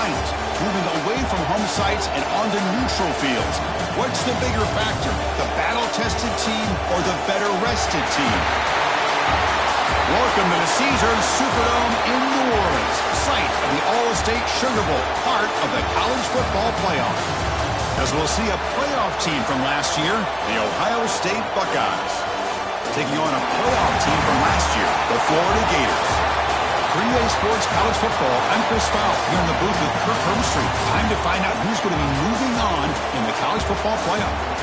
point, moving away from home sites and onto neutral fields. What's the bigger factor, the battle-tested team or the better-rested team? Welcome to the Caesars Superdome in New Orleans, site of the All-State Sugar Bowl, part of the college football playoff. As we'll see a playoff team from last year, the Ohio State Buckeyes, taking on a playoff team from last year, the Florida Gators. 3A Sports College Football, I'm Chris Fowl, here in the booth with Kirk Herbstreit. Time to find out who's going to be moving on in the college football playoff.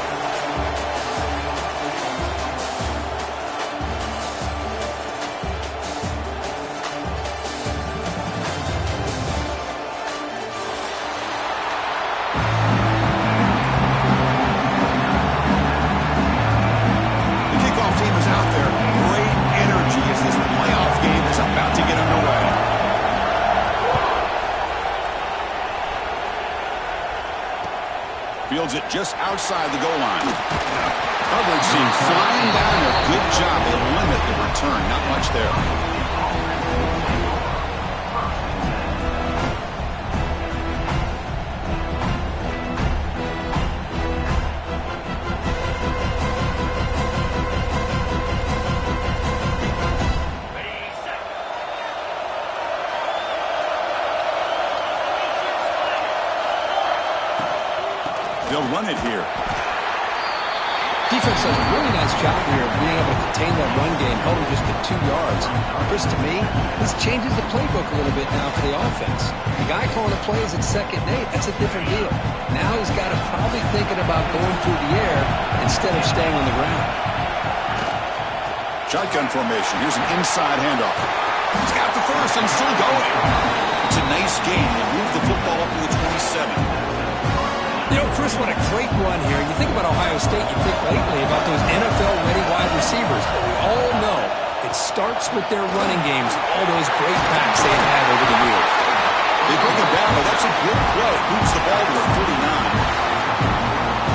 Fields it just outside the goal line. Coverage seems flying down. A good job to limit the return. Not much there. They'll run it here. Defense does a really nice job here of being able to contain that run game, held him just to 2 yards. Chris, to me, this changes the playbook a little bit now for the offense. The guy calling the plays at 2nd and 8, that's a different deal. Now he's got to probably thinking about going through the air instead of staying on the ground. Shotgun formation. Here's an inside handoff. He's got the first and still going. It's a nice game. They move the football up to the 27. You know, Chris, what a great run here. You think about Ohio State, you think lately about those NFL-ready wide receivers. But we all know it starts with their running games, all those great backs they've had over the years. They bring him down, but that's a good play. Moves the ball to the 49.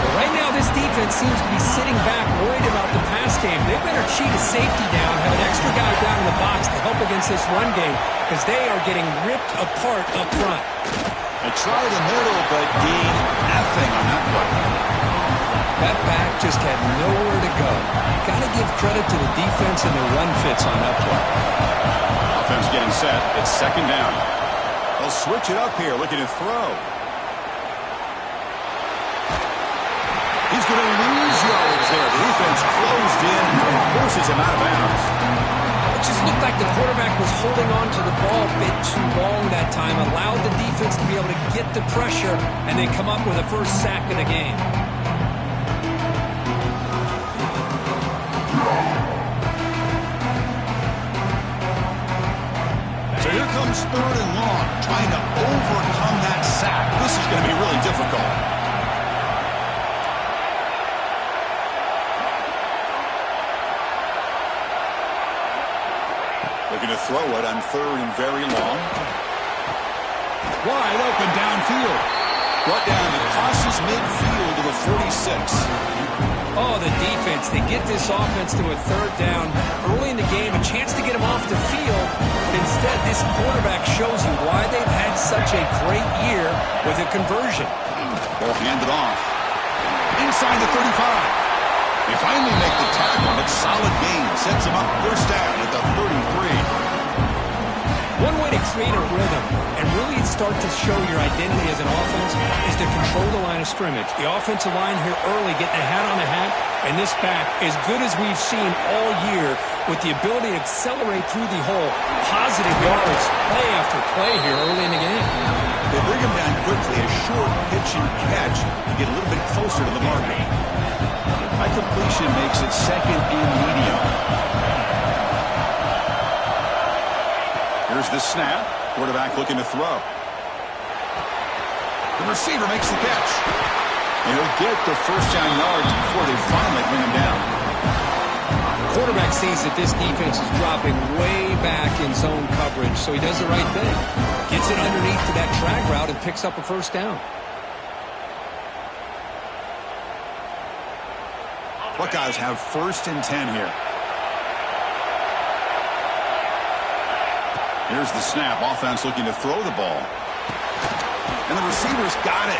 But right now, this defense seems to be sitting back, worried about the pass game. They better cheat a safety down, have an extra guy down in the box to help against this run game, because they are getting ripped apart up front. They try the middle, but gain nothing on that play. That back just had nowhere to go. Got to give credit to the defense and the run fits on that play. Offense getting set. It's 2nd down. They'll switch it up here, looking to throw. He's going to lose yards there. The defense closed in and forces him out of bounds. It just looked like the quarterback was holding on to the ball a bit too long that time, allowed the defense to be able to get the pressure, and then come up with a first sack of the game. So here comes 3rd and long, trying to overcome that sack. This is going to be really difficult. Looking to throw it on 3rd and very long. Wide open downfield. Brought down and crosses midfield to the 46. Oh, the defense. They get this offense to a 3rd down early in the game, a chance to get him off the field. But instead, this quarterback shows you why they've had such a great year with a conversion. Ball handed off. Inside the 35. They finally make the tackle. It's solid gain. Sets him up 1st down at the 33. One way to create a rhythm and really start to show your identity as an offense is to control the line of scrimmage. The offensive line here early getting a hat on a hat, and this back, as good as we've seen all year, with the ability to accelerate through the hole. Positive yards, play after play here early in the game. They bring him down quickly. A short pitch and catch to get a little bit closer to the marker. High completion makes it 2nd and medium. Here's the snap. Quarterback looking to throw. The receiver makes the catch. And he'll get the 1st down yards before they finally bring him down. Quarterback sees that this defense is dropping way back in zone coverage, so he does the right thing. Gets it underneath to that drag route and picks up a 1st down. Buckeyes have 1st and 10 here. Here's the snap. Offense looking to throw the ball. the receiver's got it.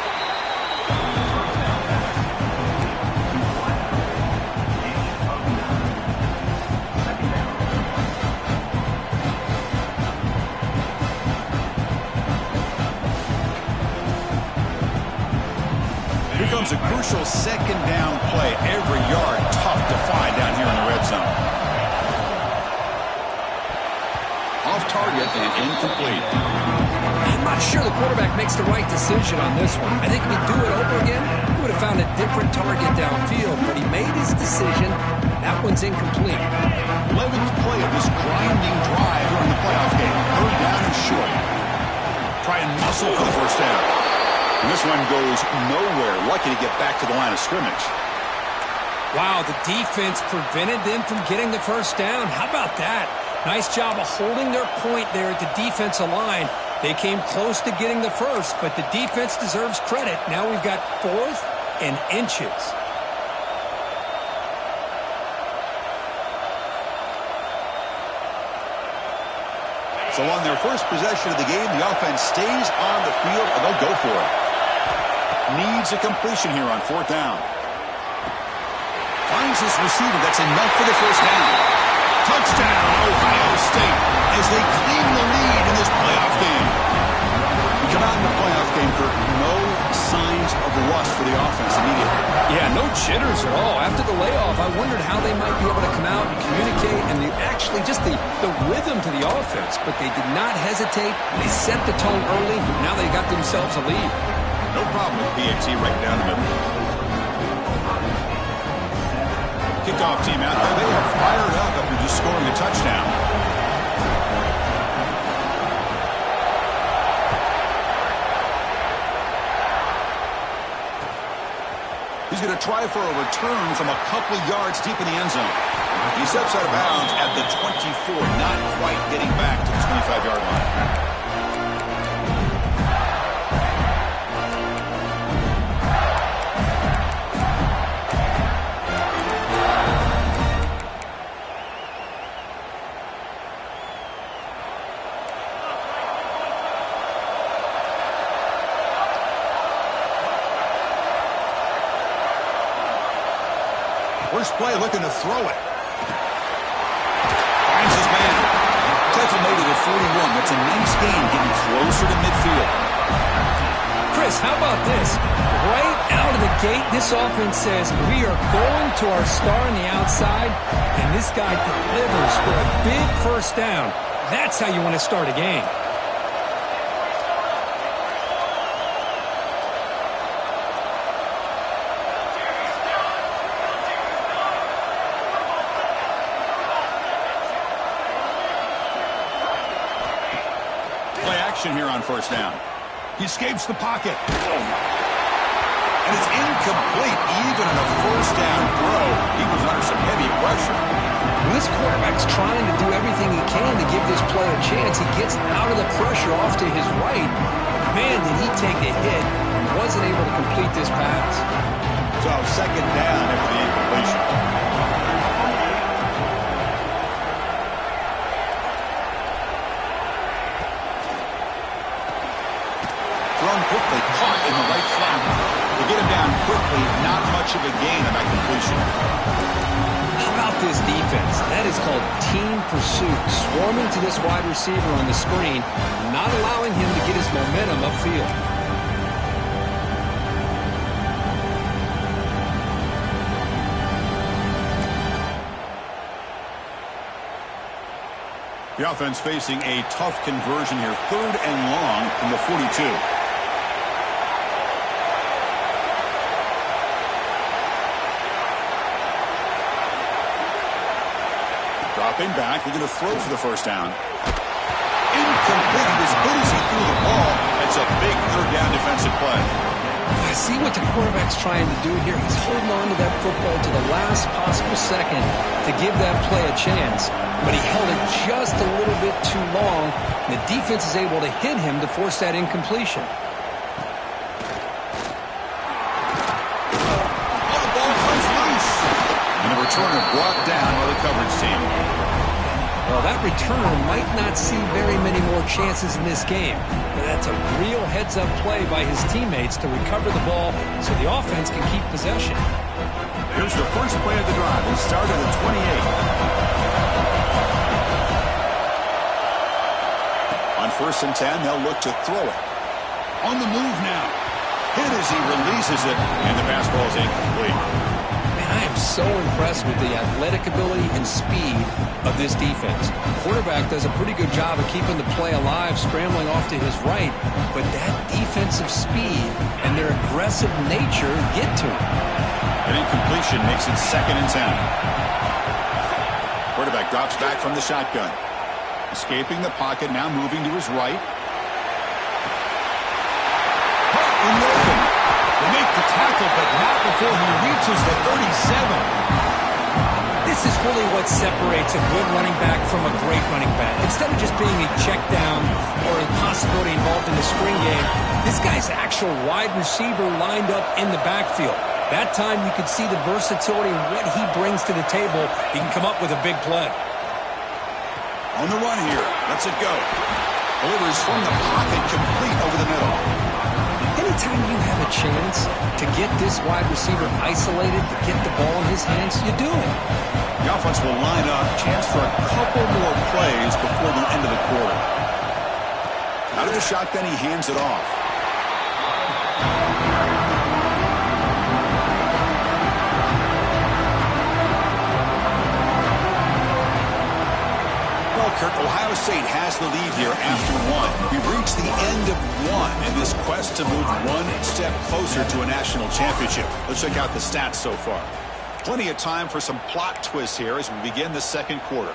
Here comes a crucial second down play. Every yard tough to find down here in the red zone. Off target and incomplete. I'm not sure the quarterback makes the right decision on this one. I think if he'd do it over again, he would have found a different target downfield, but he made his decision. That one's incomplete. 11th play of this grinding drive during the playoff game. Third down and short. Try and muscle for the first down. And this one goes nowhere. Lucky to get back to the line of scrimmage. Wow, the defense prevented them from getting the first down. How about that? Nice job of holding their point there at the defensive line. They came close to getting the first, but the defense deserves credit. Now we've got 4th and inches. So on their first possession of the game, the offense stays on the field, and they'll go for it. Needs a completion here on 4th down. Finds his receiver. That's enough for the first down. Touchdown, Ohio State, as they claim the lead in this playoff game. We come out in the playoff game, Kirk. No signs of rust for the offense immediately. Yeah, no jitters at all. After the layoff, I wondered how they might be able to come out and communicate and actually just the rhythm to the offense. But they did not hesitate. They set the tone early. Now they got themselves a lead. No problem with PAT right down the middle. Kickoff team out there. They are fired up after just scoring a touchdown. He's going to try for a return from a couple of yards deep in the end zone. He steps out of bounds at the 24, not quite getting back to the 25-yard line. First play looking to throw it. Finds his man. Tackle made it at 41. That's a nice gain, getting closer to midfield. Chris, how about this? Right out of the gate, this offense says we are going to our star on the outside, and this guy delivers for a big first down. That's how you want to start a game. Here on first down. He escapes the pocket. And it's incomplete. Even in a first down throw, he was under some heavy pressure. When this quarterback's trying to do everything he can to give this play a chance, he gets out of the pressure off to his right. Man, did he take a hit and wasn't able to complete this pass. So second down after the incompletion. Quickly caught in the right flat. To get him down quickly, not much of a gain on that completion. How about this defense? That is called team pursuit. Swarming to this wide receiver on the screen, not allowing him to get his momentum upfield. The offense facing a tough conversion here. 3rd and long from the 42. Dropping back, we're going to throw for the first down. Incomplete. As good as he threw the ball, that's a big 3rd down defensive play. I see what the quarterback's trying to do here. He's holding on to that football to the last possible second to give that play a chance. But he held it just a little bit too long. And the defense is able to hit him to force that incompletion. Returner brought down by the coverage team. Well, that returner might not see very many more chances in this game. That's a real heads-up play by his teammates to recover the ball so the offense can keep possession. Here's the first play of the drive. It started at 28. On 1st and 10, they'll look to throw it. On the move now. Hit as he releases it, and the pass ball is incomplete. I am so impressed with the athletic ability and speed of this defense. The quarterback does a pretty good job of keeping the play alive, scrambling off to his right, but that defensive speed and their aggressive nature get to him. An incompletion makes it 2nd and 10. Quarterback drops back from the shotgun. Escaping the pocket, now moving to his right. In the open. They make the tackle, but not before he reaches the 37. This is really what separates a good running back from a great running back. Instead of just being a check down or a possibility involved in the screen game, this guy's actual wide receiver lined up in the backfield. That time you could see the versatility and what he brings to the table. He can come up with a big play. On the run here. Lets it go. Delivers from the pocket, complete over the middle. Anytime you have a chance to get this wide receiver isolated, to get the ball in his hands, you do it. The offense will line up. Chance for a couple more plays before the end of the quarter. Out of the shotgun, he hands it off. Ohio State has the lead here after 1. We've reached the end of 1 in this quest to move one step closer to a national championship. Let's check out the stats so far. Plenty of time for some plot twists here as we begin the 2nd quarter.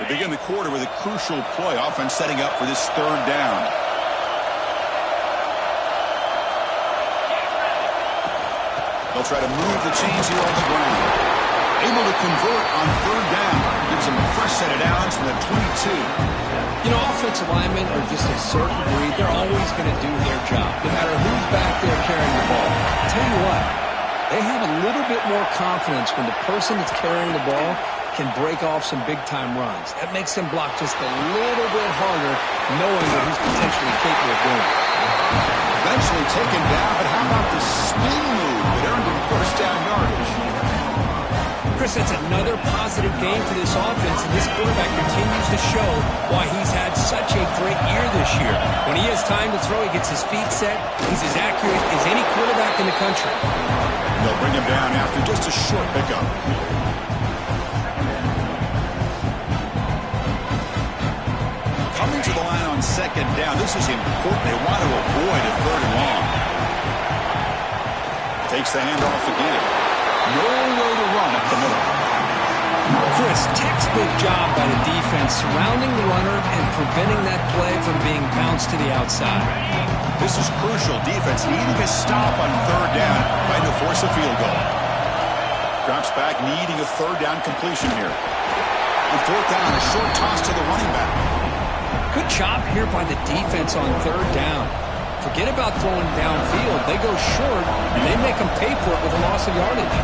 We begin the quarter with a crucial play. Offense setting up for this 3rd down. They'll try to move the chains here on the ground. Able to convert on 3rd down. Gives them a fresh set of downs from the 22. You know, offensive linemen are just a certain breed. They're always going to do their job, no matter who's back there carrying the ball. I'll tell you what, they have a little bit more confidence when the person that's carrying the ball can break off some big-time runs. That makes them block just a little bit harder, knowing that he's potentially capable of doing it. Eventually taken down, but how about the spin move that earned him 1st down yardage? Chris, that's another positive game for this offense, and this quarterback continues to show why he's had such a great year this year. When he has time to throw, he gets his feet set. He's as accurate as any quarterback in the country. They'll bring him down after just a short pickup. Coming to the line on 2nd down. This is important. They want to avoid a 3rd and long. Takes the handoff again. Nowhere to run up the middle. Chris, textbook job by the defense surrounding the runner and preventing that play from being bounced to the outside. This is crucial. Defense needing a stop on 3rd down, trying to force a field goal. Drops back, needing a 3rd down completion here. On 4th down, a short toss to the running back. Good job here by the defense on 3rd down. Forget about throwing downfield. They go short, and they make them pay for it with a loss of yardage.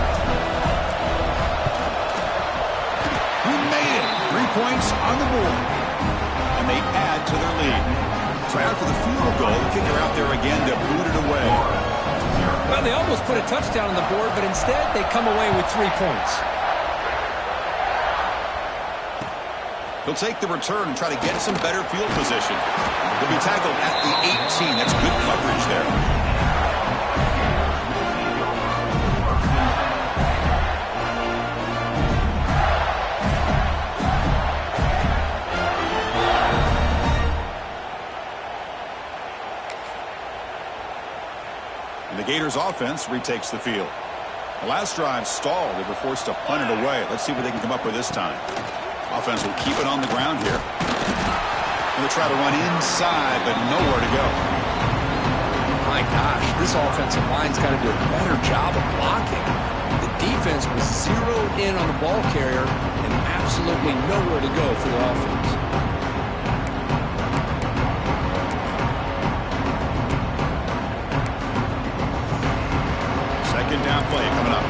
We made it. 3 points on the board. And they add to their lead. So after the field goal, the kicker out there again to boot it away. Well, they almost put a touchdown on the board, but instead they come away with 3 points. He'll take the return and try to get some better field position. He'll be tackled at the 18. That's good coverage there. And the Gators offense retakes the field. The last drive stalled. They were forced to punt it away. Let's see what they can come up with this time. Offense will keep it on the ground here. They'll try to run inside, but nowhere to go. My gosh, this offensive line's got to do a better job of blocking. The defense was zeroed in on the ball carrier and absolutely nowhere to go for the offense. Second down play coming up.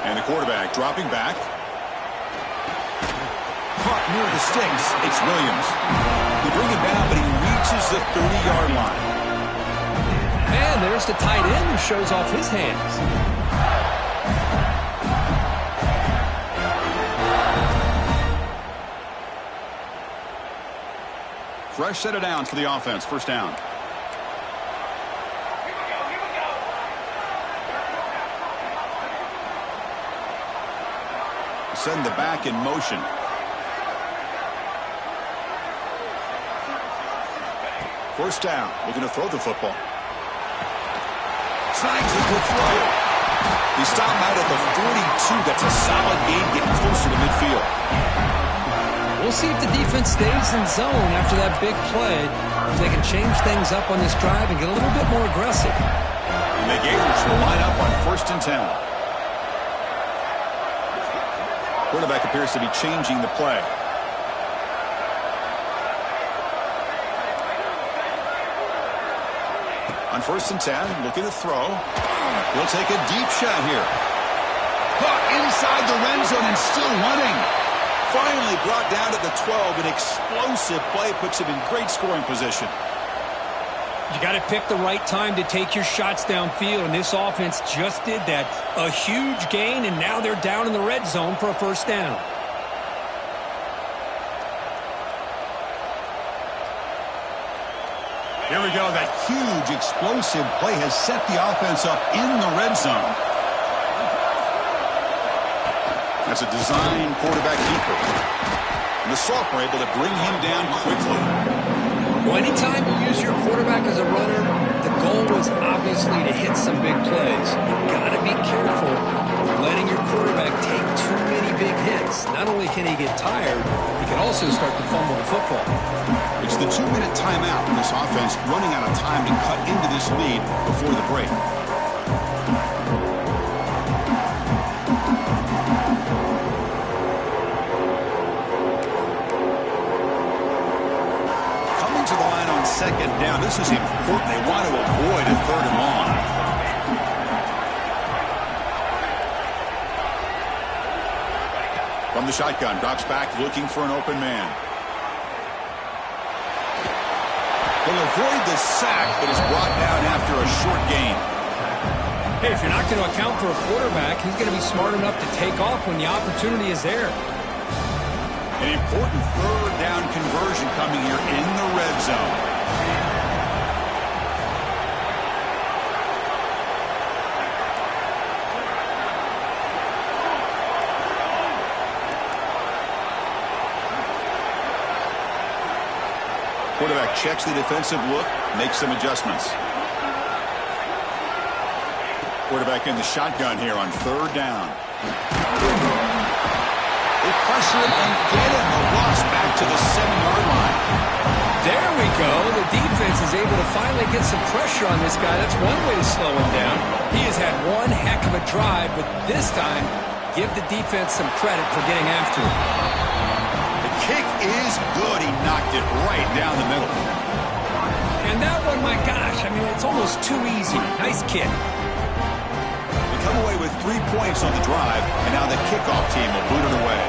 And the quarterback dropping back. Caught near the sticks. It's Williams. They bring him down, but he reaches the 30-yard line. And there's the tight end who shows off his hands. Fresh set of downs for the offense. First down. Send the back in motion. First down. Looking to throw the football. Snags a good throw. He stopped out at the 42. That's a solid gain, getting closer to midfield. We'll see if the defense stays in zone after that big play, if they can change things up on this drive and get a little bit more aggressive. And the Gators will line up on 1st and 10. Quarterback appears to be changing the play. On 1st and 10, looking to throw. He'll take a deep shot here. Caught inside the red zone and still running. Finally brought down to the 12. An explosive play puts him in great scoring position. You got to pick the right time to take your shots downfield, and this offense just did that. A huge gain, and now they're down in the red zone for a first down. Here we go. That huge explosive play has set the offense up in the red zone. That's a design quarterback keeper. And the sophomore able to bring him down quickly. Well, anytime you use your quarterback as a runner, the goal was obviously to hit some big plays. You've got to be careful of letting your quarterback take too many big hits. Not only can he get tired, he can also start to fumble the football. It's the 2-minute timeout, and this offense running out of time to cut into this lead before the break. Coming to the line on 2nd down. This is important. They want to avoid a 3rd and long. From the shotgun, drops back looking for an open man. He'll avoid the sack, but is brought down after a short gain. Hey, if you're not going to account for a quarterback, he's going to be smart enough to take off when the opportunity is there. An important 3rd down conversion coming here in the red zone. Quarterback checks the defensive look, makes some adjustments. Quarterback in the shotgun here on 3rd down. They pressure him and get him. A loss back to the 7-yard line. There we go. The defense is able to finally get some pressure on this guy. That's one way to slow him down. He has had one heck of a drive, but this time, give the defense some credit for getting after him. Kick is good. He knocked it right down the middle. And that one, my gosh, I mean, it's almost too easy. Nice kick. They come away with 3 points on the drive, and now the kickoff team will boot it away.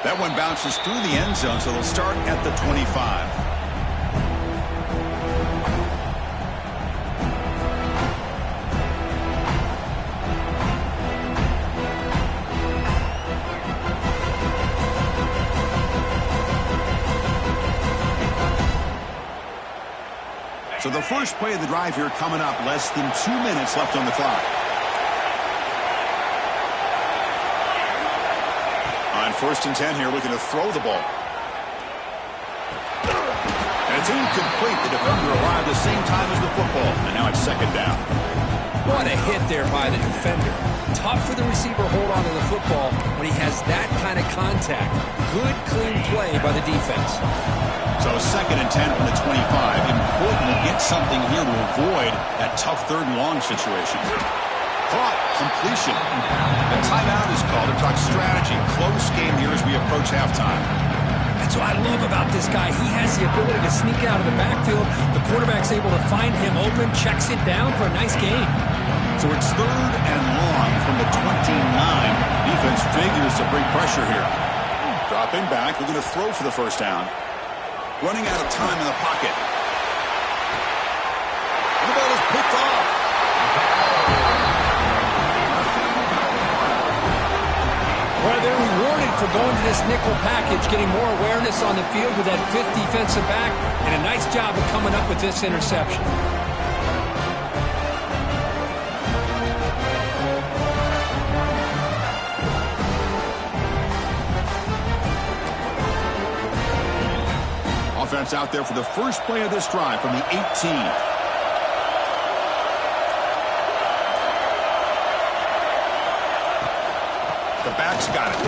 That one bounces through the end zone, so they'll start at the 25. So the first play of the drive here coming up, less than 2 minutes left on the clock. On 1st and 10 here, looking to throw the ball. And it's incomplete. The defender arrived the same time as the football, and now it's 2nd down. What a hit there by the defender. Tough for the receiver to hold on to the football when he has that kind of contact. Good, clean play by the defense. So 2nd and 10 from the 25. Important to get something here to avoid that tough 3rd and long situation. Caught. Completion. The timeout is called to talk strategy. Close game here as we approach halftime. That's what I love about this guy. He has the ability to sneak out of the backfield. The quarterback's able to find him open, checks it down for a nice gain. So it's 3rd and long from the 29. Defense figures to bring pressure here. Dropping back. We're going to throw for the 1st down. Running out of time in the pocket. And the ball is picked off. Well, they're rewarded for going to this nickel package, getting more awareness on the field with that 5th defensive back, and a nice job of coming up with this interception. Offense out there for the first play of this drive from the 18. The back's got it.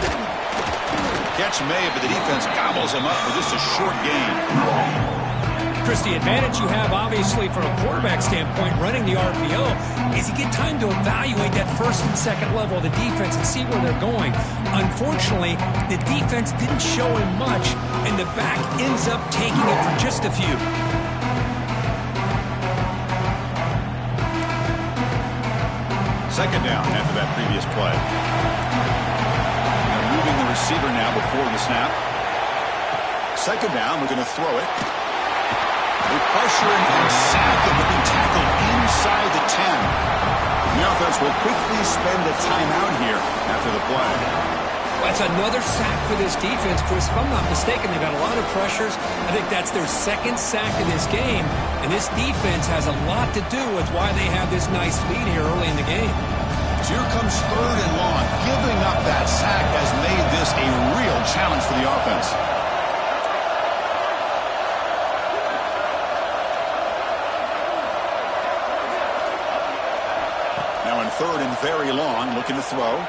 Catch made, but the defense gobbles him up for just a short gain. Chris, the advantage you have, obviously, from a quarterback standpoint, running the RPO, is you get time to evaluate that 1st and 2nd level of the defense and see where they're going. Unfortunately, the defense didn't show him much, and the back ends up taking it for just a few. Second down after that previous play. They're moving the receiver now before the snap. 2nd down, we're going to throw it. They pressure and sack him, but being tackled inside the 10. The offense will quickly spend a timeout here after the play. That's another sack for this defense, Chris. If I'm not mistaken, they've got a lot of pressures. I think that's their 2nd sack of this game. And this defense has a lot to do with why they have this nice lead here early in the game. So here comes 3rd and long. Giving up that sack has made this a real challenge for the offense. Now in 3rd and very long, looking to throw.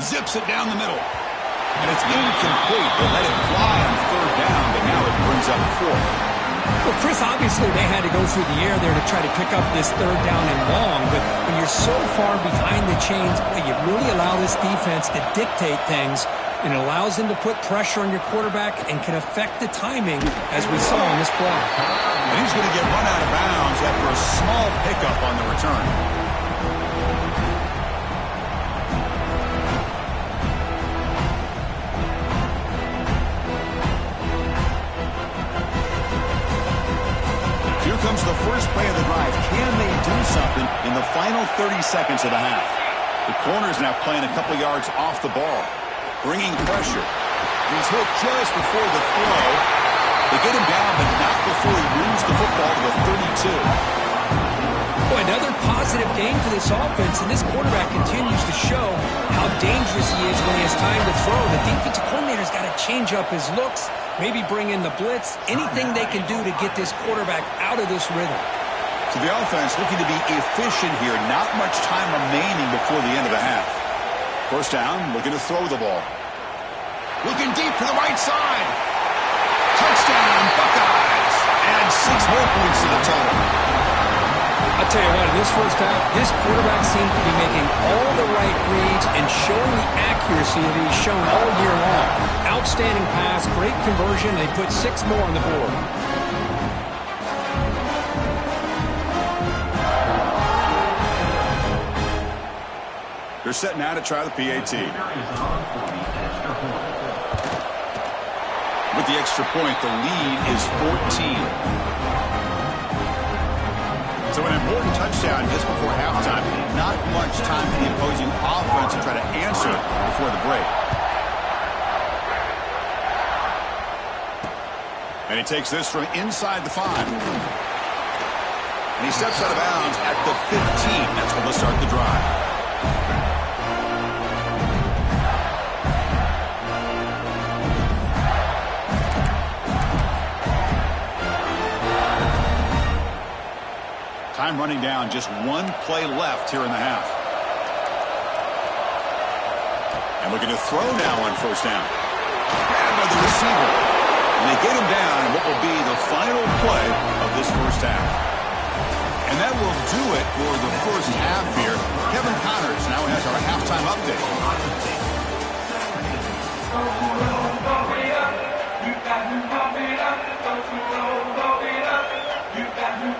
Zips it down the middle. And it's incomplete. They let it fly on 3rd down, but now it brings up 4th. Well, Chris, obviously they had to go through the air there to try to pick up this 3rd down and long, but when you're so far behind the chains, boy, you really allow this defense to dictate things, and it allows them to put pressure on your quarterback and can affect the timing, as we saw on this play. And he's going to get run out of bounds after a small pickup on the return. Comes the first play of the drive. Can they do something in the final 30 seconds of the half? The corner's now playing a couple yards off the ball, bringing pressure. He's hit just before the throw. They get him down, but not before he moves the football to the 32. Boy, another positive game for this offense, and this quarterback continues to show how dangerous he is when he has time to throw. The defensive coordinator's got to change up his looks, maybe bring in the blitz, anything they can do to get this quarterback out of this rhythm. So the offense looking to be efficient here. Not much time remaining before the end of the half. 1st down, looking to throw the ball. Looking deep to the right side. Touchdown, Buckeyes. And 6 more points to the total. I'll tell you what, in this first half, this quarterback seems to be making all the right reads and showing the accuracy that he's shown all year long. Outstanding pass, great conversion, they put 6 more on the board. They're set now to try the PAT. With the extra point, the lead is 14. So an important touchdown just before halftime. Not much time for the opposing offense to try to answer before the break. And he takes this from inside the 5. And he steps out of bounds at the 15. That's when they'll start the drive. Time running down, just one play left here in the half. And looking to throw now on first down. Grabbed by the receiver. And they get him down in what will be the final play of this first half. And that will do it for the first half here. Kevin Connors now has our halftime update.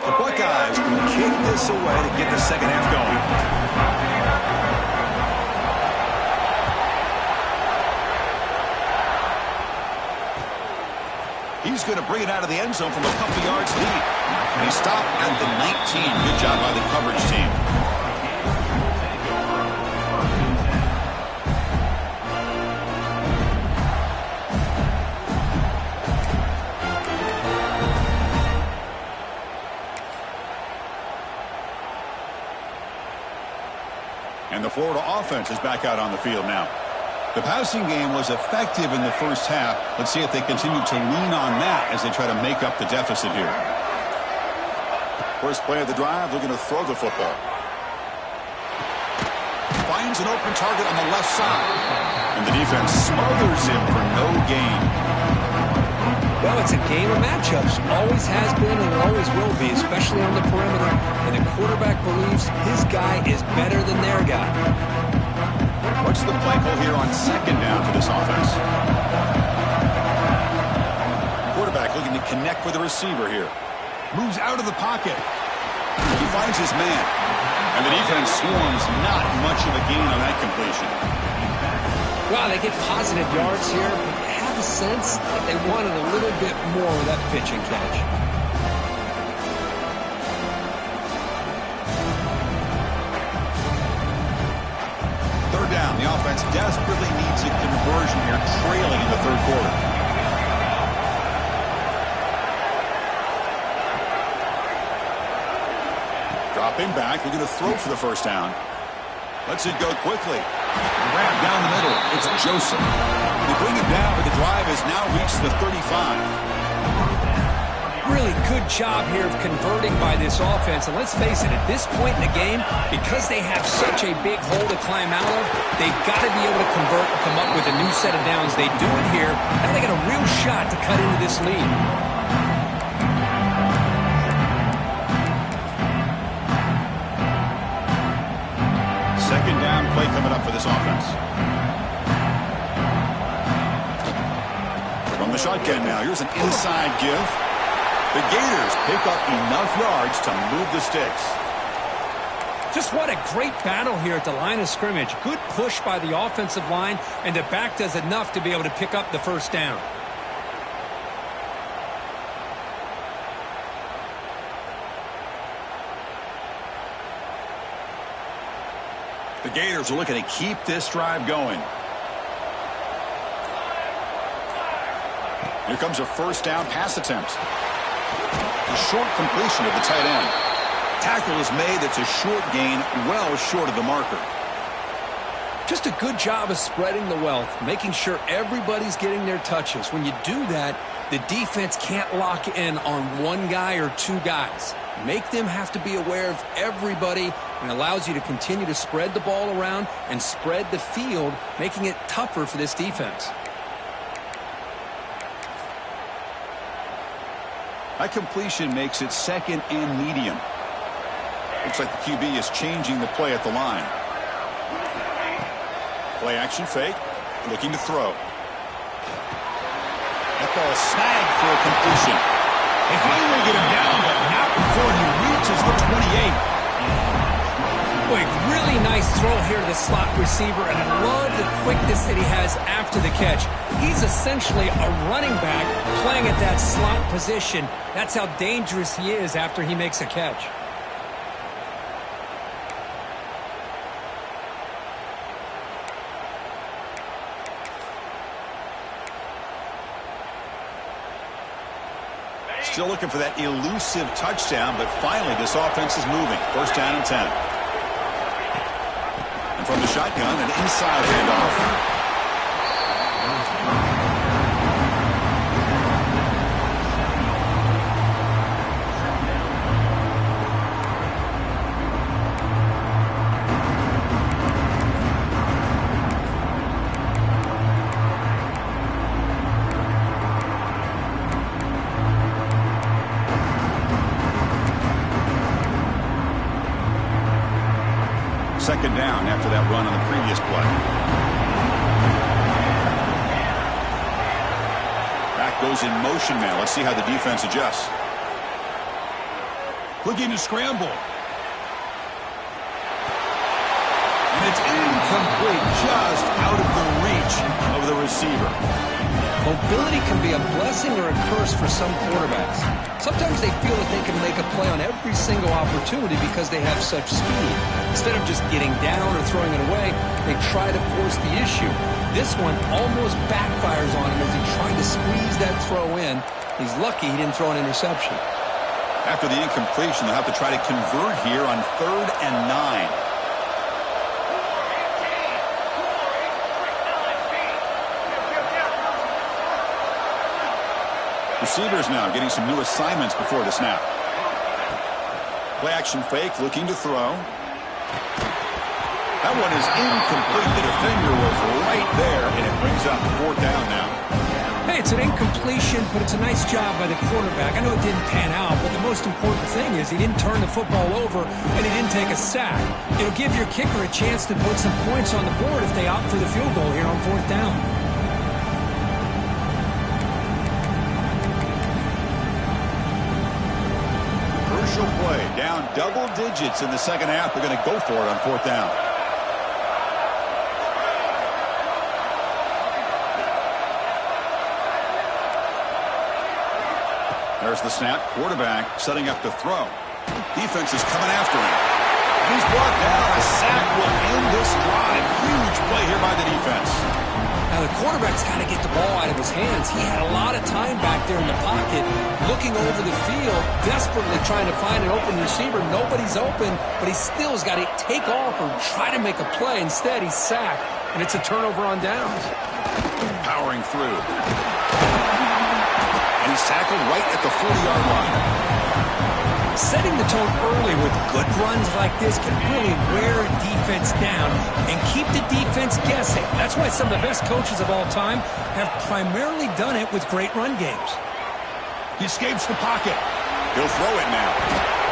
The Buckeyes will kick this away to get the second half going. He's going to bring it out of the end zone from a couple yards lead. And he stopped at the 19. Good job by the coverage team. And the Florida offense is back out on the field now. The passing game was effective in the first half. Let's see if they continue to lean on that as they try to make up the deficit here. First play of the drive, they're going to throw the football. Finds an open target on the left side. And the defense smothers him for no gain. Well, it's a game of matchups. Always has been and always will be, especially on the perimeter. And the quarterback believes his guy is better than their guy. What's the play call here on second down for this offense? Quarterback looking to connect with the receiver here. Moves out of the pocket. He finds his man. And the defense swarms. Not much of a gain on that completion. Wow, they get positive yards here, but you have a sense that they wanted a little bit more of that pitch and catch. Third down. The offense desperately needs a conversion here, trailing in the third quarter. Dropping back. We're going to throw for the first down. Lets it go quickly. Grab down the middle. It's Joseph. They bring it down, but the drive has now reached the 35. Really good job here of converting by this offense. And let's face it, at this point in the game, because they have such a big hole to climb out of, they've got to be able to convert and come up with a new set of downs. They do it here. Now they got a real shot to cut into this lead. Second down play coming up for this offense. From the shotgun now, here's an inside give. The Gators pick up enough yards to move the sticks. Just what a great battle here at the line of scrimmage. Good push by the offensive line, and the back does enough to be able to pick up the first down. The Gators are looking to keep this drive going. Here comes a first down pass attempt. A short completion of the tight end. Tackle is made. It's a short gain, well short of the marker. Just a good job of spreading the wealth, making sure everybody's getting their touches. When you do that, the defense can't lock in on one guy or two guys. Make them have to be aware of everybody, and allows you to continue to spread the ball around and spread the field, making it tougher for this defense. That completion makes it second and medium. Looks like the QB is changing the play at the line. Play action fake, looking to throw. That ball is snagged for a completion. They finally get him down, but not before he reaches the 28. Boy, really nice throw here to the slot receiver, and I love the quickness that he has after the catch. He's essentially a running back playing at that slot position. That's how dangerous he is after he makes a catch. Still looking for that elusive touchdown, but finally this offense is moving. First down and 10. And from the shotgun, an inside handoff. Second down after that run on the previous play. Back goes in motion now. Let's see how the defense adjusts. Looking to scramble. And it's incomplete, just out of the reach of the receiver. Mobility can be a blessing or a curse for some quarterbacks. Sometimes they feel that they can make a play on every single opportunity because they have such speed. Instead of just getting down or throwing it away, they try to force the issue. This one almost backfires on him as he tried to squeeze that throw in. He's lucky he didn't throw an interception. After the incompletion, they'll have to try to convert here on 3rd and 9. Receivers now getting some new assignments before the snap. Play action fake, looking to throw. That one is incomplete. The defender was right there, and it brings up 4th down now. Hey, it's an incompletion, but it's a nice job by the quarterback. I know it didn't pan out, but the most important thing is he didn't turn the football over, and he didn't take a sack. It'll give your kicker a chance to put some points on the board if they opt for the field goal here on 4th down. Play down double digits in the second half. They're going to go for it on 4th down. There's the snap. Quarterback setting up the throw. Defense is coming after him. He's brought down. A sack will end this drive. Huge play here by the defense. Now, the quarterback's got to get the ball out of his hands. He had a lot of time back there in the pocket, looking over the field, desperately trying to find an open receiver. Nobody's open, but he still has got to take off or try to make a play. Instead, he's sacked, and it's a turnover on downs. Powering through. And he's tackled right at the 40-yard line. Setting the tone early with good runs like this can really wear a defense down and keep the defense guessing. That's why some of the best coaches of all time have primarily done it with great run games. He escapes the pocket. He'll throw it now.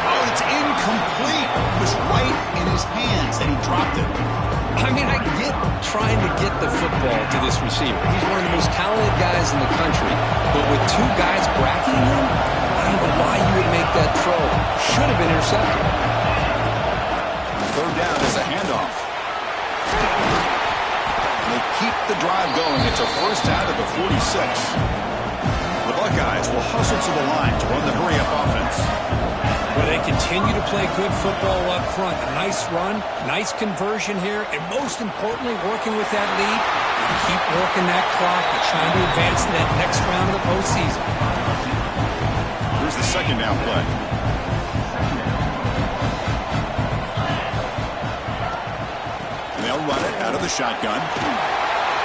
Oh, it's incomplete. It was right in his hands, and he dropped it. I mean, I get trying to get the football to this receiver. He's one of the most talented guys in the country. But with 2 guys bracketing him, I don't know why you would make that throw. Should have been intercepted. 3rd down is a handoff. They keep the drive going. It's a first out of the 46. The Buckeyes will hustle to the line to run the hurry-up offense. Well, they continue to play good football up front. A nice run, nice conversion here, and most importantly, working with that lead, and keep working that clock and trying to advance to that next round of the postseason. Here's the second down play. And they'll run it out of the shotgun.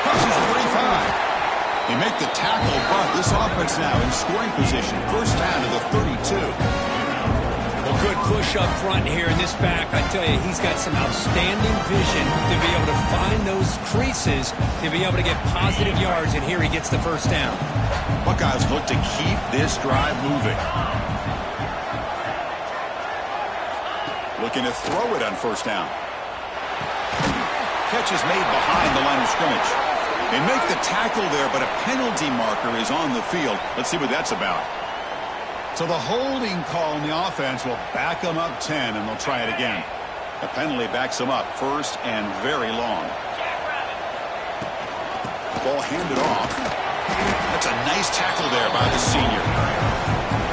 Crosses 35. They make the tackle, but this offense now in scoring position. First down to the 32. Well, good push up front here in this back. I tell you, he's got some outstanding vision to be able to find those creases, to be able to get positive yards, and here he gets the first down. Buckeyes look to keep this drive moving. Looking to throw it on first down. Catch is made behind the line of scrimmage. They make the tackle there, but a penalty marker is on the field. Let's see what that's about. So the holding call in the offense will back them up 10, and they'll try it again. The penalty backs them up first and very long. Ball handed off. That's a nice tackle there by the senior.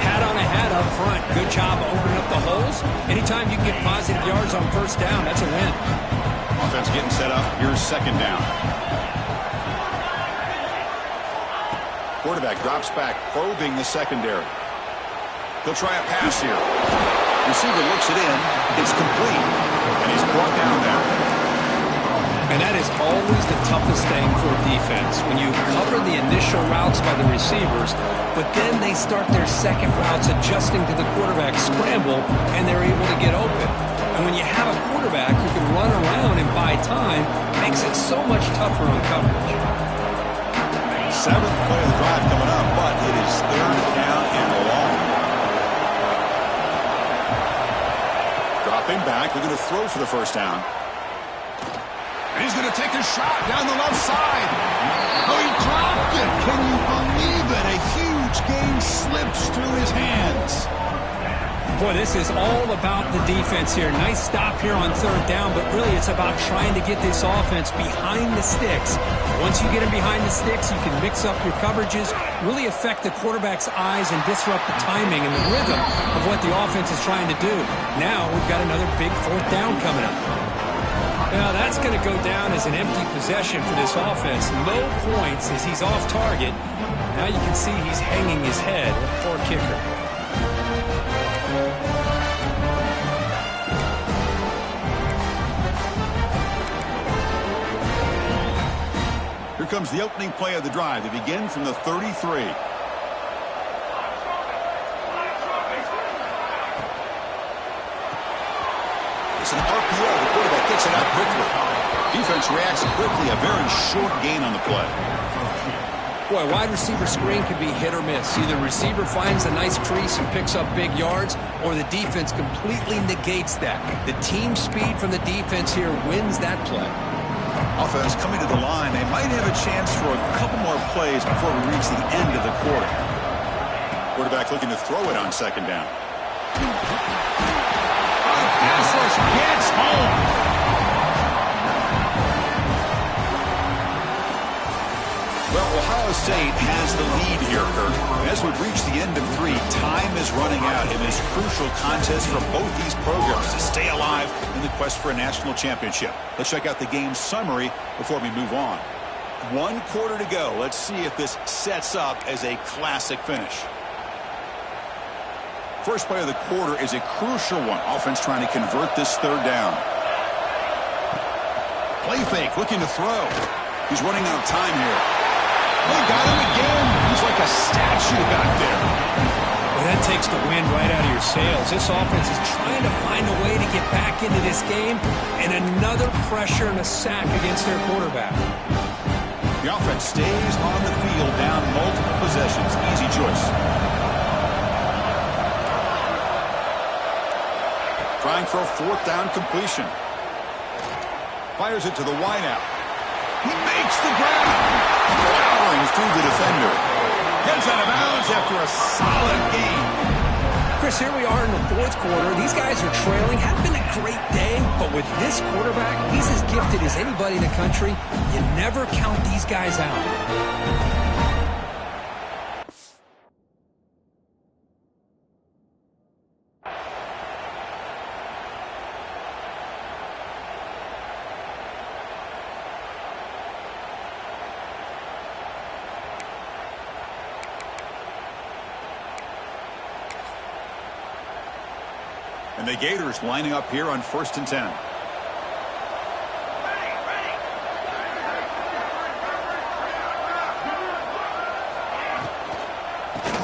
Hat on a hat up front. Good job opening up the holes. Anytime you can get positive yards on first down, that's a win. Offense getting set up. Here's second down. Quarterback drops back, probing the secondary. He'll try a pass here. Receiver looks it in. It's complete. And he's brought down there. And that is always the toughest thing for a defense. When you cover the initial routes by the receivers, but then they start their second routes adjusting to the quarterback scramble, and they're able to get open. And when you have a quarterback who can run around and buy time, it makes it so much tougher on coverage. 7th play of the drive coming up, but it is 3rd down and long. Dropping back, we're going to throw for the first down. And he's going to take a shot down the left side. Oh, he dropped it. Can you believe it? A huge game slips through his hands. Boy, this is all about the defense here. Nice stop here on third down, but really it's about trying to get this offense behind the sticks. Once you get them behind the sticks, you can mix up your coverages, really affect the quarterback's eyes and disrupt the timing and the rhythm of what the offense is trying to do. Now we've got another big fourth down coming up. Now that's going to go down as an empty possession for this offense. No points as he's off target. Now you can see he's hanging his head. Poor kicker. Here comes the opening play of the drive. They begin from the 33. It's an RPO. The quarterback gets it out quickly. Defense reacts quickly. A very short gain on the play. Boy, wide receiver screen can be hit or miss. Either receiver finds a nice crease and picks up big yards, or the defense completely negates that. The team speed from the defense here wins that play. Offense coming to the line. They might have a chance for a couple more plays before we reach the end of the quarter. Quarterback looking to throw it on second down. Pass rush gets home. Well, Ohio State has the lead here, Kirk. As we reach the end of 3, time is running out in this crucial contest for both these programs to stay alive in the quest for a national championship. Let's check out the game summary before we move on. 1 quarter to go. Let's see if this sets up as a classic finish. First play of the quarter is a crucial one. Offense trying to convert this third down. Play fake, looking to throw. He's running out of time here. They got him again. He's like a statue back there. Well, that takes the wind right out of your sails. This offense is trying to find a way to get back into this game, and another pressure and a sack against their quarterback. The offense stays on the field down multiple possessions. Easy choice. Trying for a fourth down completion. Fires it to the wideout. He makes the grab. Powering through the defender. Gets out of bounds after a solid game. Chris, here we are in the fourth quarter. These guys are trailing. Hadn't been a great day, but with this quarterback, he's as gifted as anybody in the country. You never count these guys out. And the Gators lining up here on 1st and 10.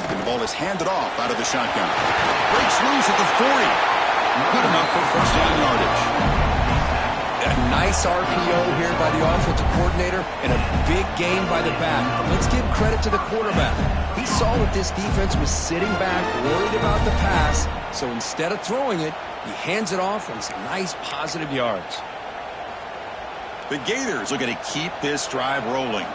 And the ball is handed off out of the shotgun. Breaks loose at the 40. Good enough for first down yardage. A nice RPO here by the offensive coordinator and a big gain by the back. Let's give credit to the quarterback. He saw that this defense was sitting back, worried about the pass, so instead of throwing it, he hands it off and some nice positive yards. The Gators looking to keep this drive rolling.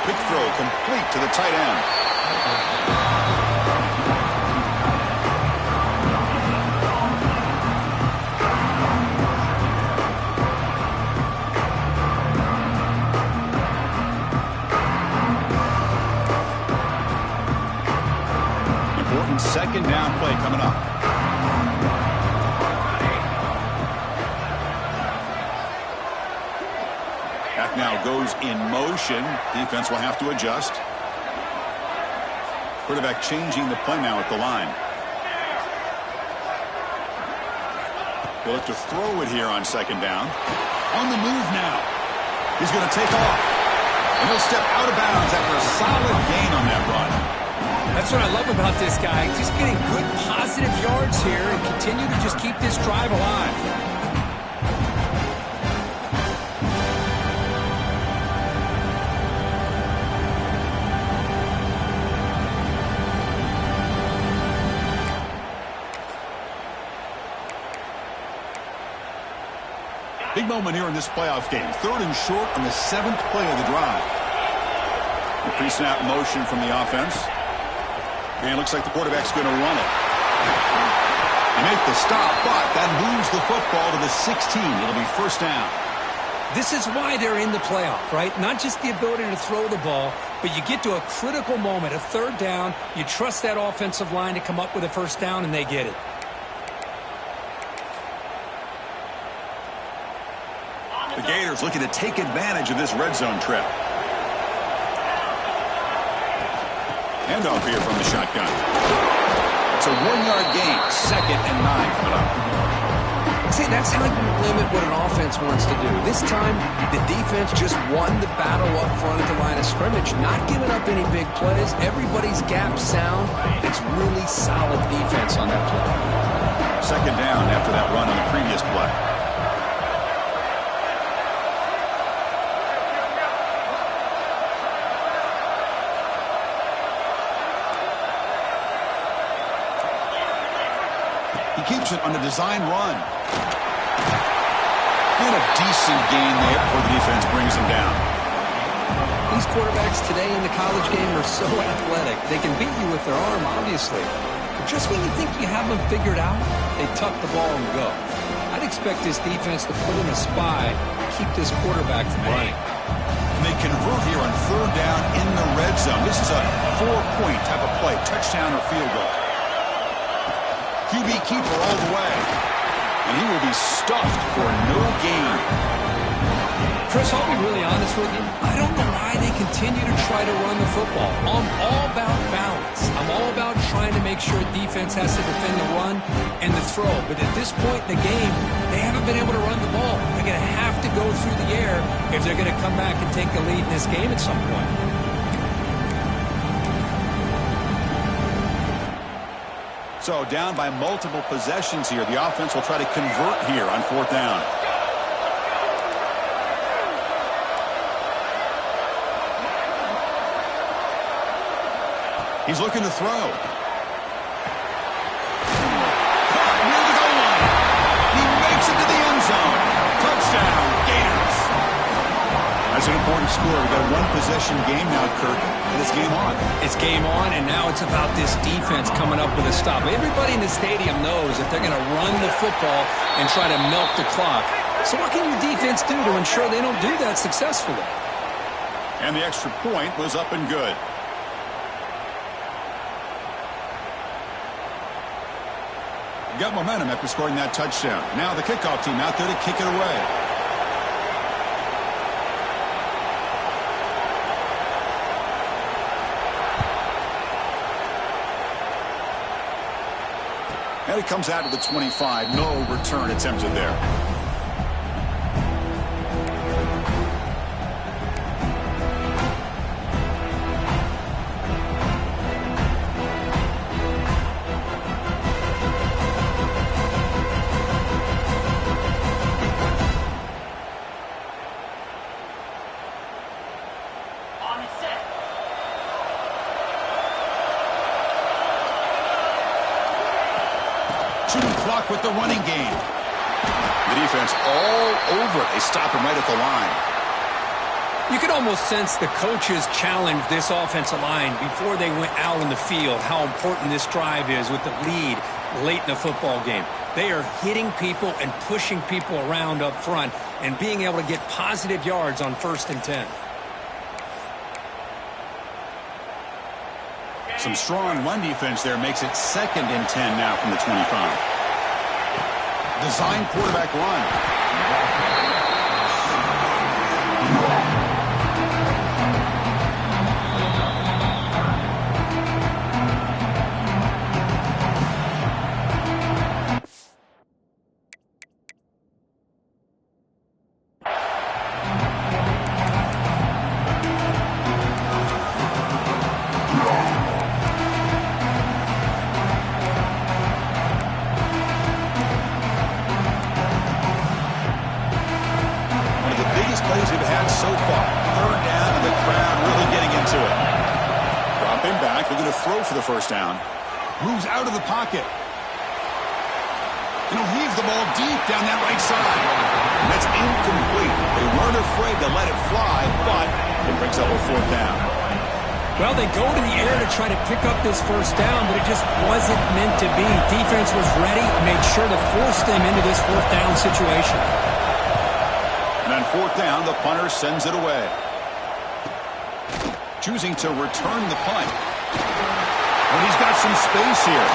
Quick throw complete to the tight end. Second down play coming up. Back now goes in motion. Defense will have to adjust. Quarterback changing the play now at the line. He'll have to throw it here on second down. On the move now. He's going to take off. And he'll step out of bounds after a solid gain on that run. That's what I love about this guy. Just getting good positive yards here and continue to just keep this drive alive. Big moment here in this playoff game. 3rd and short on the 7th play of the drive. The pre-snap motion from the offense. And it looks like the quarterback's going to run it. They make the stop, but that moves the football to the 16. It'll be 1st down. This is why they're in the playoff, right? Not just the ability to throw the ball, but you get to a critical moment, a 3rd down. You trust that offensive line to come up with a 1st down, and they get it. The Gators looking to take advantage of this red zone trip. Handoff here from the shotgun. It's a 1-yard gain. 2nd and 9 coming up. See, that's how you limit what an offense wants to do. This time, the defense just won the battle up front at the line of scrimmage, not giving up any big plays. Everybody's gap sound. It's really solid defense on that play. 2nd down after that run on the previous play. He keeps it on the design run. And a decent gain there before the defense brings him down. These quarterbacks today in the college game are so athletic. They can beat you with their arm, obviously. But just when you think you have them figured out, they tuck the ball and go. I'd expect this defense to put in a spy to keep this quarterback from running. And they convert here on 3rd down in the red zone. This is a 4-point type of play, touchdown or field goal. QB keeper all the way. And he will be stuffed for no gain. Chris, I'll be really honest with you. I don't know why they continue to try to run the football. I'm all about balance. I'm all about trying to make sure defense has to defend the run and the throw. But at this point in the game, they haven't been able to run the ball. They're going to have to go through the air if they're going to come back and take the lead in this game at some point. So down by multiple possessions here. The offense will try to convert here on 4th down. He's looking to throw. Caught near the goal line. He makes it to the end zone. Touchdown, Gators. That's an important score. We've got a 1-possession game now, Kirk, and it's game on. It's game on, and now it's about this defense coming up with a stop. Everybody in the stadium knows that they're going to run the football and try to milk the clock. So what can your defense do to ensure they don't do that successfully? And the extra point was up and good. Got momentum after scoring that touchdown. Now the kickoff team out there to kick it away. And it comes out to the 25. No return attempted there. Clock with the running game. The defense all over it. They stop him right at the line. You can almost sense the coaches challenge this offensive line before they went out in the field, how important this drive is with the lead late in the football game. They are hitting people and pushing people around up front and being able to get positive yards on 1st and 10. Some strong run defense there makes it 2nd and 10 now from the 25. Design quarterback run. Plays we've had so far. 3rd down and the crowd really getting into it. Drop him back. They're going to throw for the 1st down. Moves out of the pocket. And he'll heave the ball deep down that right side. That's incomplete. They weren't afraid to let it fly, but it brings up a fourth down. Well, they go to the air to try to pick up this first down, but it just wasn't meant to be. Defense was ready, made sure to force them into this fourth down situation. And on fourth down, the punter sends it away. Choosing to return the punt. And he's got some space here.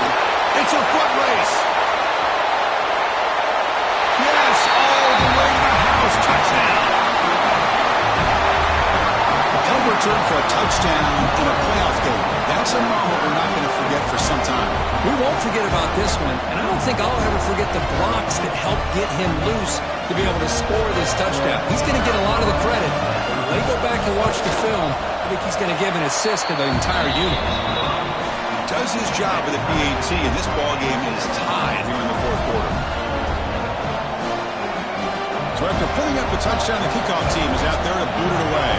It's a foot race. Yes, all the way to the house. Touchdown. Punt return for a touchdown in a playoff game. That's a moment we're not going to forget for some time. We won't forget about this one, and I don't think I'll ever forget the blocks that helped get him loose to be able to score this touchdown. He's going to get a lot of the credit. When they go back and watch the film, I think he's going to give an assist to the entire unit. He does his job with the PAT, and this ball game is tied here in the fourth quarter. So after putting up a touchdown, the kickoff team is out there to boot it away.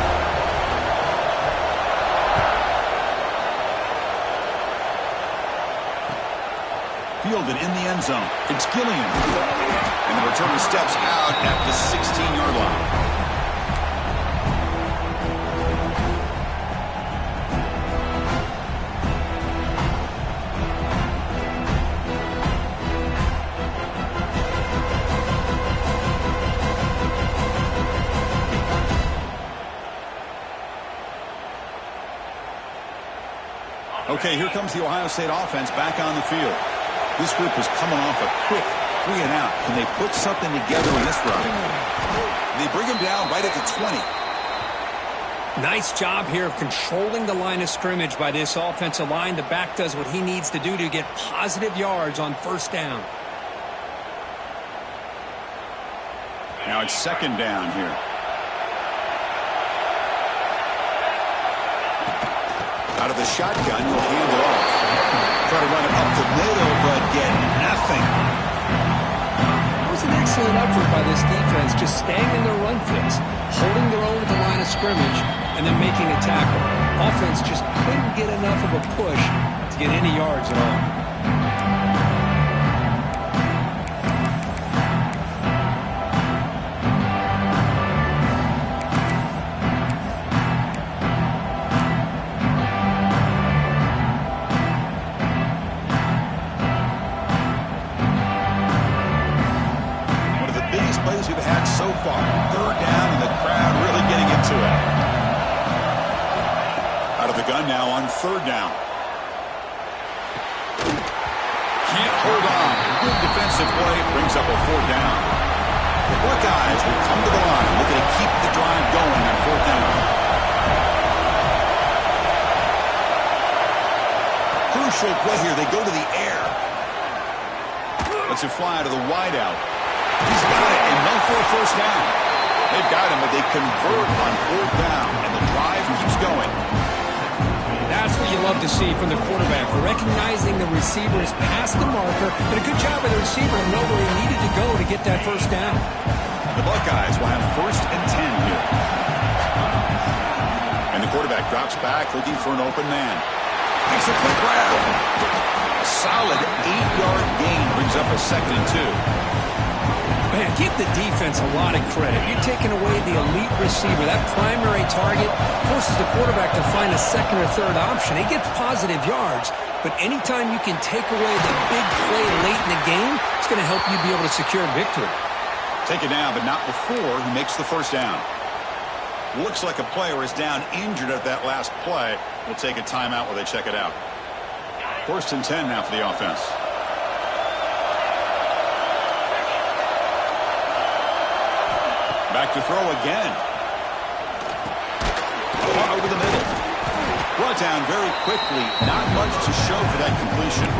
Fielded in the end zone. It's Gilliam. And the returner steps out at the 16-yard line. Okay, here comes the Ohio State offense back on the field. This group is coming off a quick 3-and-out. Can they put something together in this run? They bring him down right at the 20. Nice job here of controlling the line of scrimmage by this offensive line. The back does what he needs to do to get positive yards on first down. Now it's second down here. Out of the shotgun, he'll hand it off. Try to run it up the middle, but get nothing. It was an excellent effort by this defense, just staying in their run fits, holding their own at the line of scrimmage, and then making a tackle. Offense just couldn't get enough of a push to get any yards at all. Now on third down. Can't hold on. Good defensive play brings up a fourth down. The Buckeyes will come to the line, looking to keep the drive going on fourth down. Crucial play here. They go to the air. Lets it fly to the wideout. He's got it, and no for a first down. They've got him, but they convert on fourth down, and the drive keeps going. That's what you love to see from the quarterback, recognizing the receiver's past the marker, but a good job of the receiver to know where he needed to go to get that first down. The Buckeyes will have first and 10 here. And the quarterback drops back, looking for an open man. Makes a quick grab. A solid 8-yard gain brings up a second and 2. Man, give the defense a lot of credit. You're taking away the elite receiver. That primary target forces the quarterback to find a second or third option. He gets positive yards, but anytime you can take away the big play late in the game, it's going to help you be able to secure a victory. Take it down, but not before he makes the first down. Looks like a player is down injured at that last play. We'll take a timeout while they check it out. First and 10 now for the offense. Back to throw again. Caught over the middle. Brought down very quickly. Not much to show for that completion.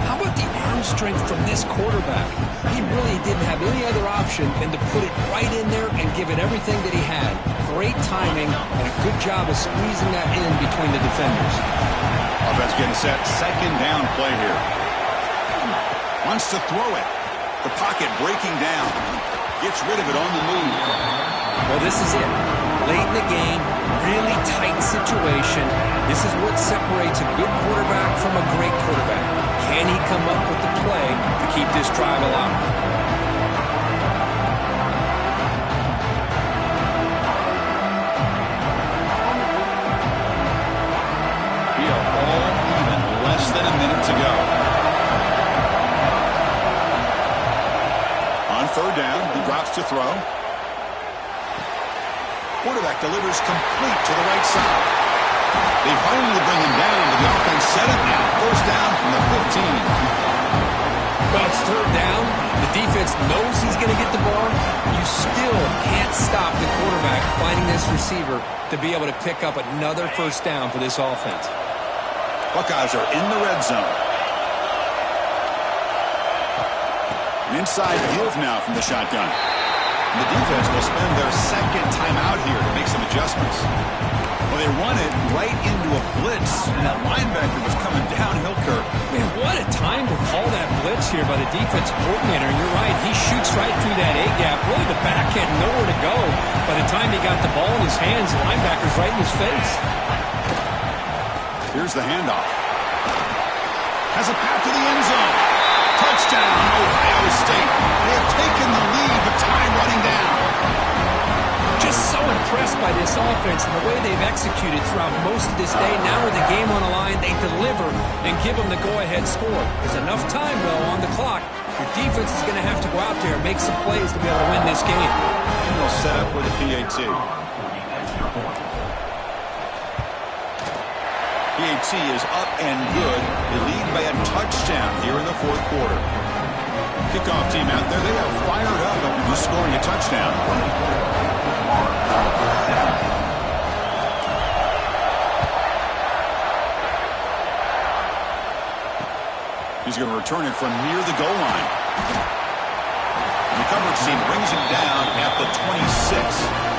How about the arm strength from this quarterback? He really didn't have any other option than to put it right in there and give it everything that he had. Great timing and a good job of squeezing that in between the defenders. Offense getting set. Second down play here. Wants to throw it. The pocket breaking down. Gets rid of it on the move. Well, this is it. Late in the game, really tight situation. This is what separates a good quarterback from a great quarterback. Can he come up with the play to keep this drive alive? less than a minute to go. On third down, he drops to throw. Quarterback delivers complete to the right side. They finally bring him down, but the offense set up now. First down from the 15. Well, it's third down. The defense knows he's going to get the ball. You still can't stop the quarterback finding this receiver to be able to pick up another first down for this offense. Buckeyes are in the red zone. An inside give now from the shotgun. And the defense will spend their second timeout here to make some adjustments. Well, they run it right into a blitz, and that linebacker was coming downhill, Kirk. Man, what a time to call that blitz here by the defensive coordinator. And you're right, he shoots right through that A-gap. Really, the back had nowhere to go. By the time he got the ball in his hands, the linebacker's right in his face. Here's the handoff. Has a path to the end zone. Touchdown, Ohio State. They have taken the lead, but time running down. Just so impressed by this offense and the way they've executed throughout most of this day. Now with the game on the line, they deliver and give them the go-ahead score. There's enough time, though, on the clock. Your defense is going to have to go out there and make some plays to be able to win this game. And they'll set up with a PAT. PAT is up and good. They lead by a touchdown here in the fourth quarter. Kickoff team out there, they are fired up after just scoring a touchdown. He's going to return it from near the goal line. And the coverage team brings him down at the 26.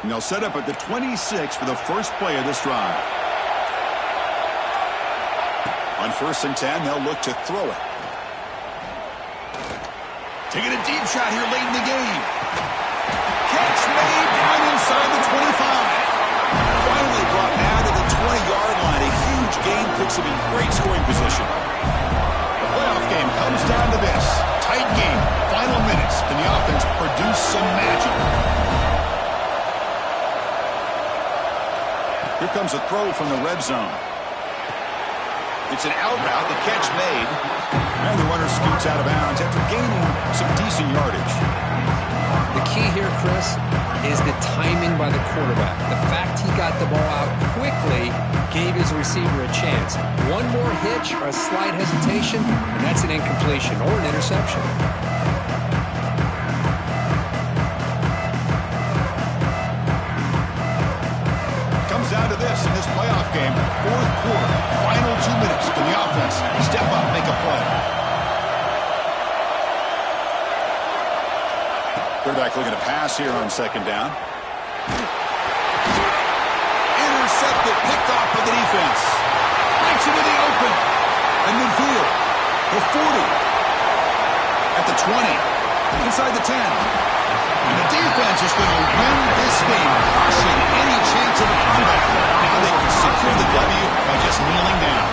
And they'll set up at the 26 for the first play of this drive. On 1st and 10, they'll look to throw it. Taking a deep shot here late in the game. Catch made down inside the 25. Finally brought down to the 20-yard line. A huge gain puts him in great scoring position. The playoff game comes down to this. Tight game, final minutes. Can the offense produce some magic? Here comes a throw from the red zone. It's an out route, the catch made. And the runner scoots out of bounds after gaining some decent yardage. The key here, Chris, is the timing by the quarterback. The fact he got the ball out quickly gave his receiver a chance. One more hitch or a slight hesitation, and that's an incompletion or an interception. Down to this in this playoff game. Fourth quarter, final 2 minutes. Can the offense step up, make a play? Quarterback looking to pass here on second down. Intercepted, picked off by the defense. Breaks into the open. And midfield. The 40. At the 20. Inside the 10. And the defense is going to win this game, crushing any chance of a comeback. Now they can secure the W by just kneeling down.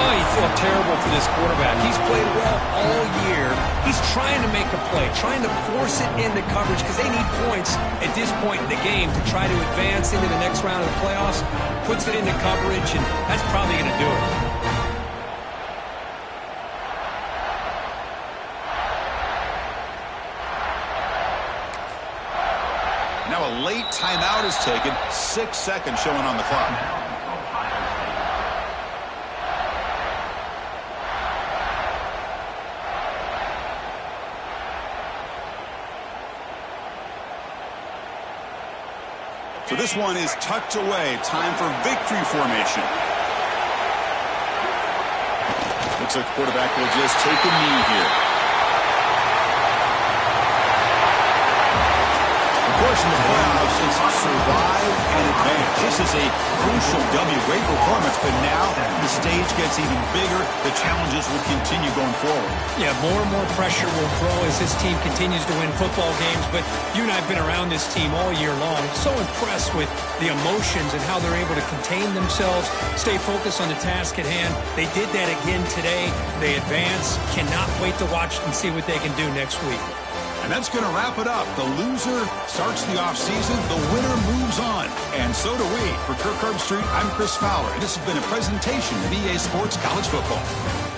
Oh, you feel terrible for this quarterback. He's played well all year. He's trying to make a play, trying to force it into coverage because they need points at this point in the game to try to advance into the next round of the playoffs. Puts it into coverage, and that's probably going to do it. Now a late timeout is taken. 6 seconds showing on the clock. So this one is tucked away. Time for victory formation. Looks like the quarterback will just take a knee here. Of course, in the playoffs, it's survive and advance. This is a crucial W. Great performance, but now the stage gets even bigger. The challenges will continue going forward. Yeah, more and more pressure will grow as this team continues to win football games, but you and I have been around this team all year long. So impressed with the emotions and how they're able to contain themselves, stay focused on the task at hand. They did that again today. They advance. Cannot wait to watch and see what they can do next week. And that's going to wrap it up. The loser starts the offseason. The winner moves on. And so do we. For Kirk Herbstreit, I'm Chris Fowler. And this has been a presentation of EA Sports College Football.